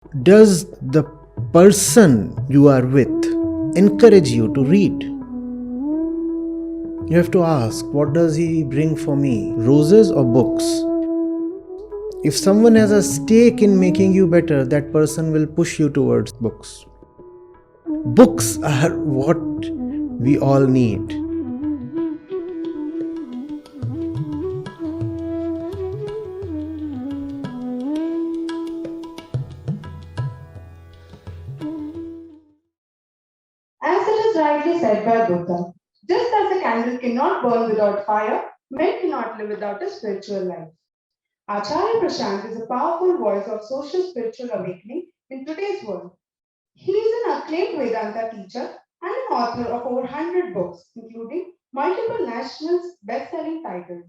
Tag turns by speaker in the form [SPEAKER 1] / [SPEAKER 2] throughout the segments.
[SPEAKER 1] Does the person you are with encourage you to read? You have to ask, what does he bring for me? Roses or books? If someone has a stake in making you better, that person will push you towards books. Books are what we all need.
[SPEAKER 2] As it is rightly said by Buddha, just as a candle cannot burn without fire, men cannot live without a spiritual life. Acharya Prashant is a powerful voice of social spiritual awakening in today's world. He is an acclaimed Vedanta teacher and an author of over 100 books, including multiple national best-selling titles.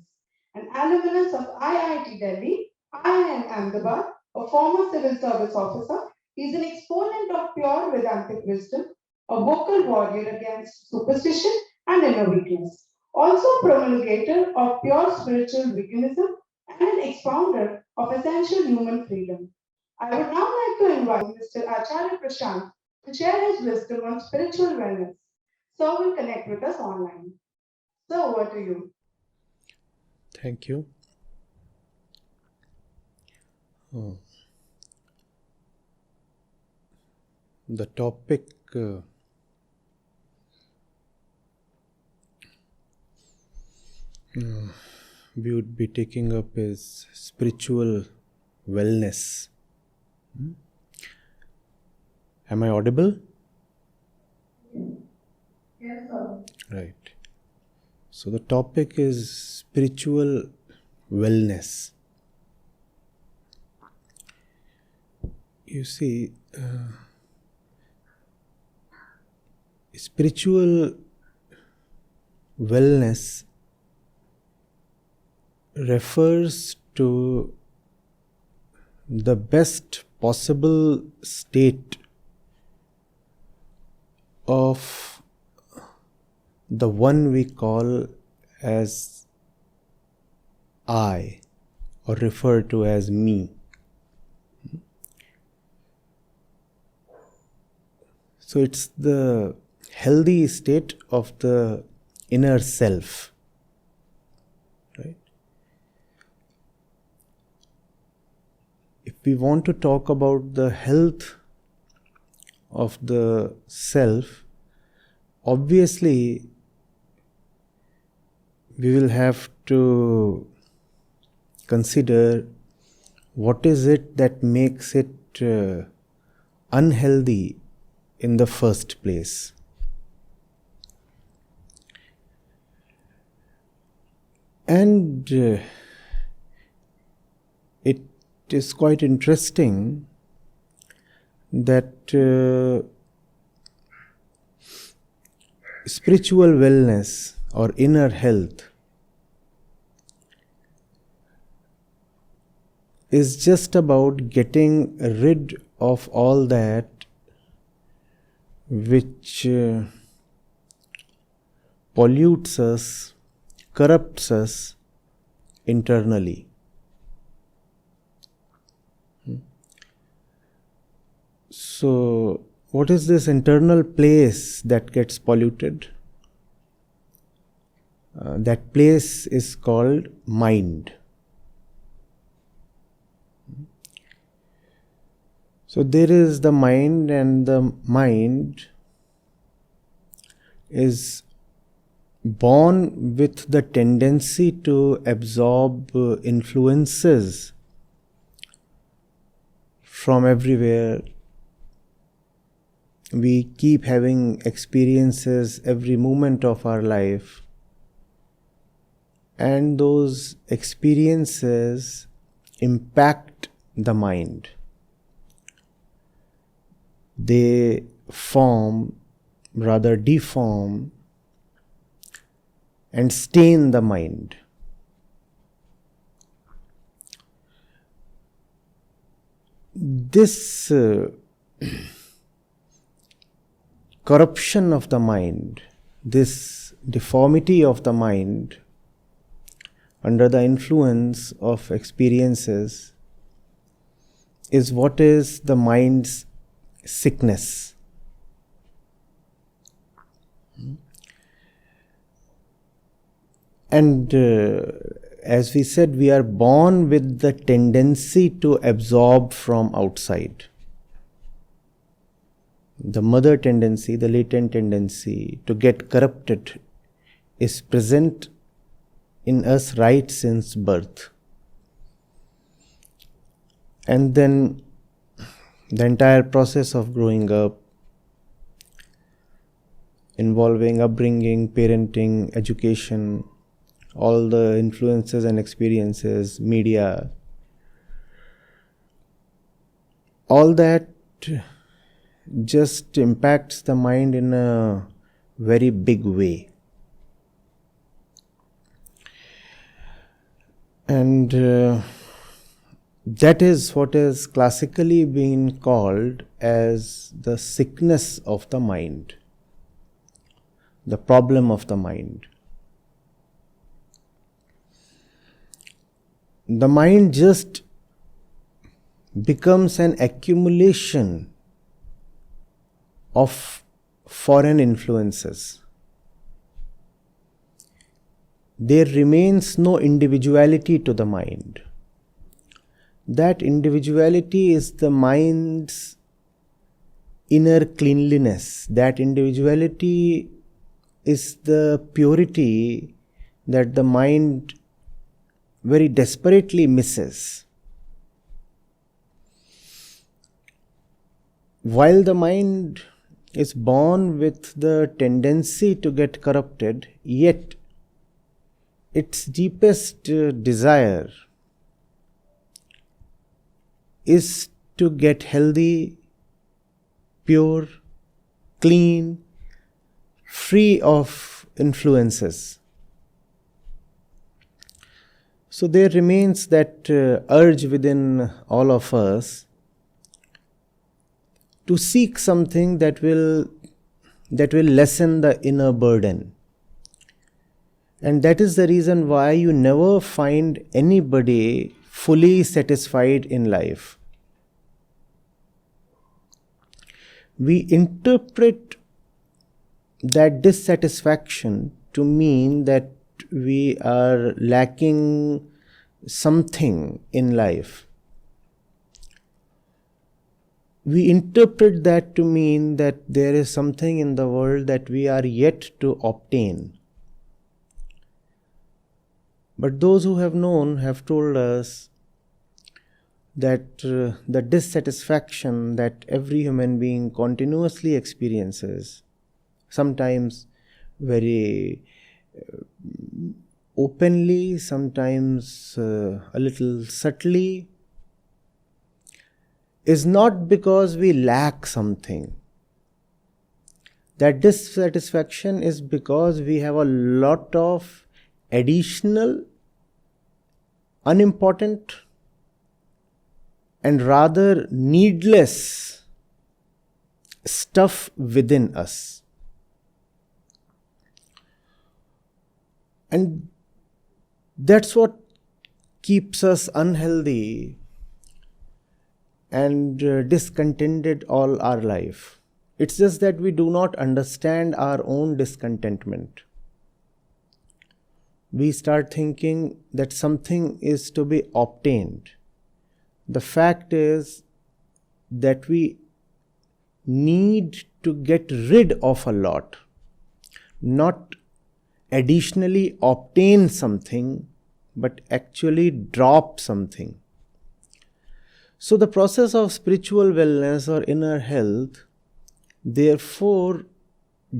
[SPEAKER 2] An alumnus of IIT Delhi, IIM Ahmedabad, a former civil service officer, he is an exponent of pure Vedantic wisdom, a vocal warrior against superstition and inner weakness, also a promulgator of pure spiritual veganism and an expounder of essential human freedom. I would now like to invite Mr. Acharya Prashant to share his wisdom on spiritual wellness. So will connect with us online. So over to you.
[SPEAKER 1] Thank you. The topic we would be taking up is spiritual wellness. Am I audible?
[SPEAKER 2] Yes, sir.
[SPEAKER 1] Right. So the topic is spiritual wellness. You see, spiritual wellness refers to the best possible state of the one we call as I, or refer to as me. So it's the healthy state of the inner self, right? If we want to talk about the health of the self, obviously we will have to consider what is it that makes it unhealthy in the first place. And it is quite interesting that spiritual wellness or inner health is just about getting rid of all that which pollutes us, corrupts us internally. So, what is this internal place that gets polluted? That place is called mind. So there is the mind, and the mind is born with the tendency to absorb influences from everywhere. We keep having experiences every moment of our life, and those experiences impact the mind. They deform and stain the mind. This corruption of the mind, this deformity of the mind under the influence of experiences is what is the mind's sickness. And as we said, we are born with the tendency to absorb from outside. The mother tendency, the latent tendency to get corrupted is present in us right since birth. And then the entire process of growing up, involving upbringing, parenting, education, all the influences and experiences, media, all that just impacts the mind in a very big way. And that is what is classically been called as the sickness of the mind, the problem of the mind. The mind just becomes an accumulation of foreign influences. There remains no individuality to the mind. That individuality is the mind's inner cleanliness. That individuality is the purity that the mind very desperately misses. While the mind is born with the tendency to get corrupted, yet its deepest desire is to get healthy, pure, clean, free of influences. So there remains that urge within all of us to seek something that will lessen the inner burden. And that is the reason why you never find anybody fully satisfied in life. We interpret that dissatisfaction to mean that we are lacking something in life. We interpret that to mean that there is something in the world that we are yet to obtain. But those who have known have told us that the dissatisfaction that every human being continuously experiences, sometimes very openly, sometimes a little subtly, is not because we lack something. That dissatisfaction is because we have a lot of additional, unimportant, and rather needless stuff within us. And that's what keeps us unhealthy and discontented all our life. It's just that we do not understand our own discontentment. We start thinking that something is to be obtained. The fact is that we need to get rid of a lot, not additionally obtain something, but actually drop something. So the process of spiritual wellness or inner health, therefore,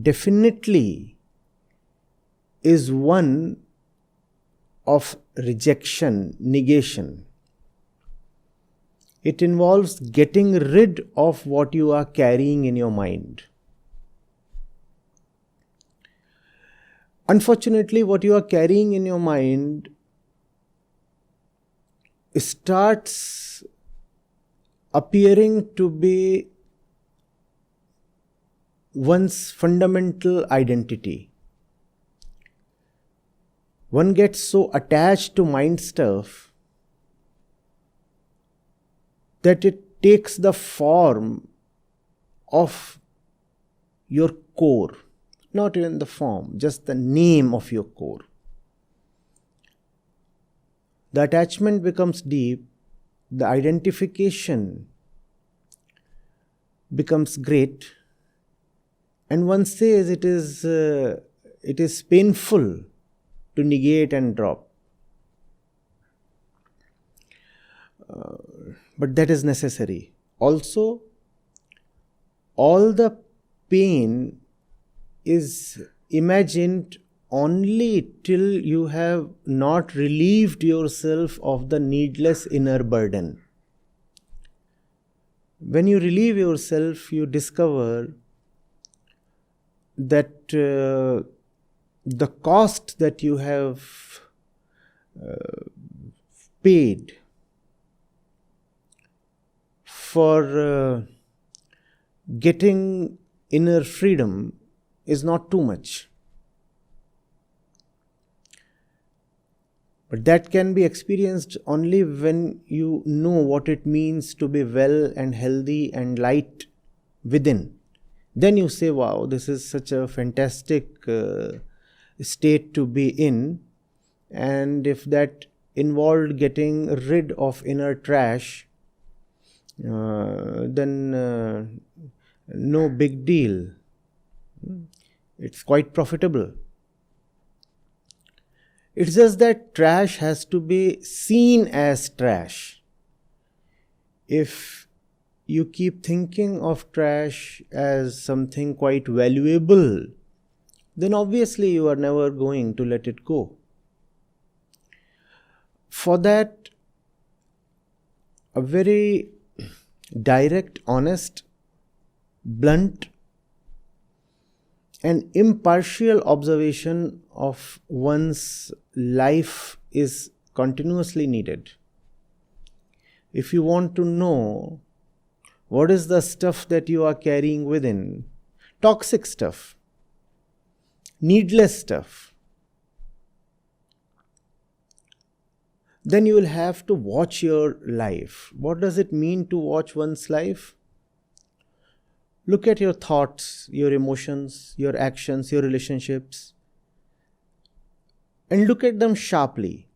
[SPEAKER 1] definitely is one of rejection, negation. It involves getting rid of what you are carrying in your mind. Unfortunately, what you are carrying in your mind starts appearing to be one's fundamental identity. One gets so attached to mind stuff that it takes the form of your core, not even the form, just the name of your core. The attachment becomes deep, the identification becomes great, and one says it is painful to negate and drop. But that is necessary. Also, all the pain is imagined only till you have not relieved yourself of the needless inner burden. When you relieve yourself, you discover that the cost that you have paid for getting inner freedom is not too much. But that can be experienced only when you know what it means to be well and healthy and light within. Then you say, wow, this is such a fantastic state to be in. And if that involved getting rid of inner trash, then no big deal. It's quite profitable. It's just that trash has to be seen as trash. If you keep thinking of trash as something quite valuable, then obviously you are never going to let it go. For that, a very direct, honest, blunt, and impartial observation of one's life is continuously needed. If you want to know what is the stuff that you are carrying within, toxic stuff, needless stuff, then you will have to watch your life. What does it mean to watch one's life? Look at your thoughts, your emotions, your actions, your relationships, and look at them sharply,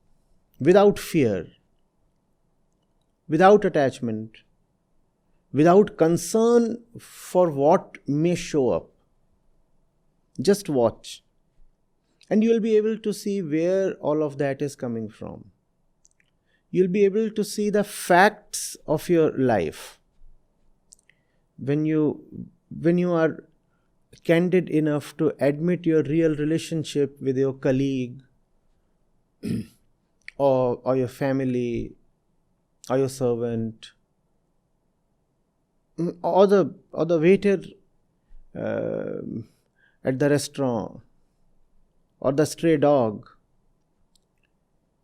[SPEAKER 1] without fear, without attachment, without concern for what may show up. Just watch, and you will be able to see where all of that is coming from. You'll be able to see the facts of your life. When you are candid enough to admit your real relationship with your colleague or your family or your servant or the waiter at the restaurant or the stray dog,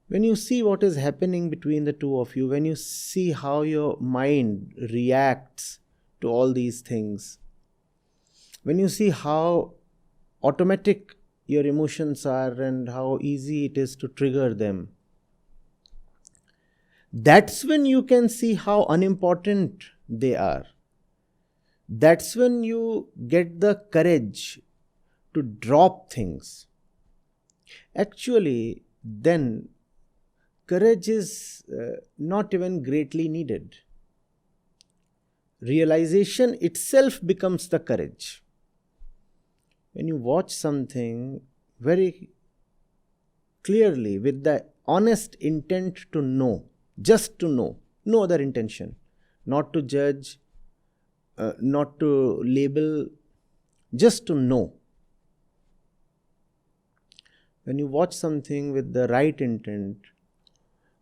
[SPEAKER 1] when you see what is happening between the two of you, when you see how your mind reacts to all these things, when you see how automatic your emotions are and how easy it is to trigger them, that's when you can see how unimportant they are. That's when you get the courage to drop things. Actually, then courage is not even greatly needed. Realization itself becomes the courage. When you watch something very clearly with the honest intent to know, just to know, no other intention, not to judge, not to label, just to know. When you watch something with the right intent,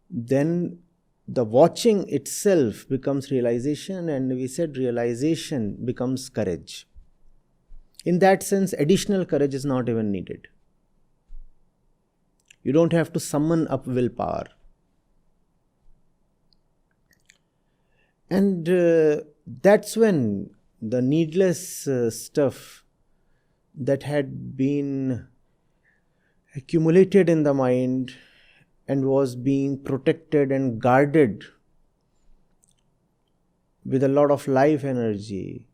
[SPEAKER 1] then the watching itself becomes realization, and we said realization becomes courage. In that sense, additional courage is not even needed. You don't have to summon up willpower. And that's when the needless stuff that had been accumulated in the mind and was being protected and guarded with a lot of life energy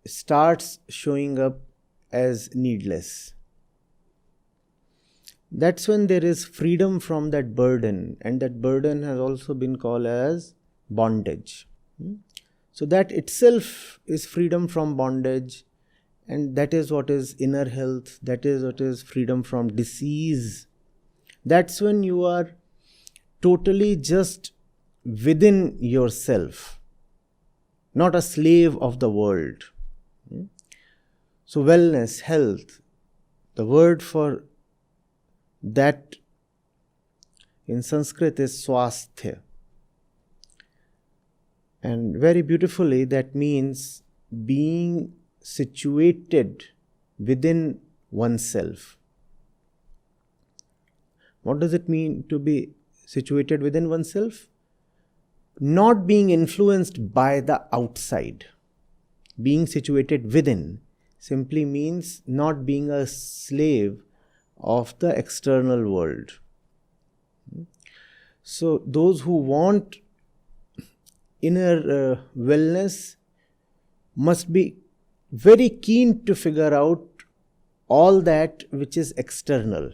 [SPEAKER 1] starts showing up as needless. That's when there is freedom from that burden, and that burden has also been called as bondage. So that itself is freedom from bondage, and that is what is inner health, that is what is freedom from disease. That's when you are totally just within yourself, not a slave of the world. So wellness, health, the word for that in Sanskrit is swasthya. And very beautifully, that means being situated within oneself. What does it mean to be situated within oneself? Not being influenced by the outside. Being situated within simply means not being a slave of the external world. So those who want inner wellness must be very keen to figure out all that which is external,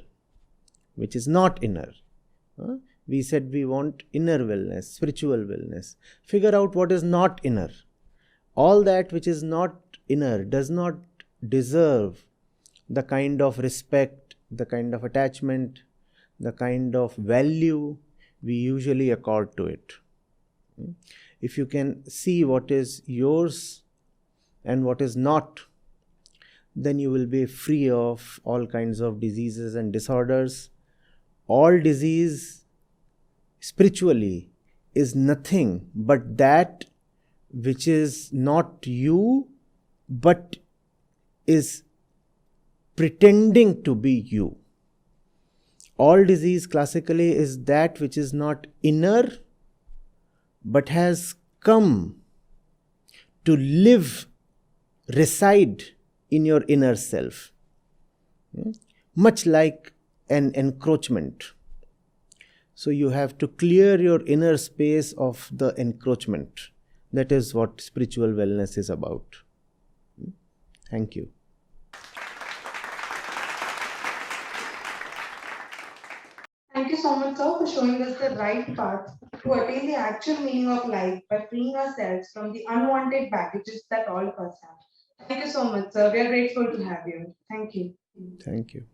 [SPEAKER 1] which is not inner. We said we want inner wellness, spiritual wellness. Figure out what is not inner. All that which is not inner does not deserve the kind of respect, the kind of attachment, the kind of value we usually accord to it. If you can see what is yours and what is not, then you will be free of all kinds of diseases and disorders. All disease spiritually is nothing but that which is not you but is pretending to be you. All disease classically is that which is not inner but has come to live, reside in your inner self. Much like an encroachment. So you have to clear your inner space of the encroachment. That is what spiritual wellness is about. Thank you.
[SPEAKER 2] Thank you so much, sir, for showing us the right path to attain the actual meaning of life by freeing ourselves from the unwanted baggages that all of us have. Thank you so much, sir. We are grateful to have you. Thank you.
[SPEAKER 1] Thank you.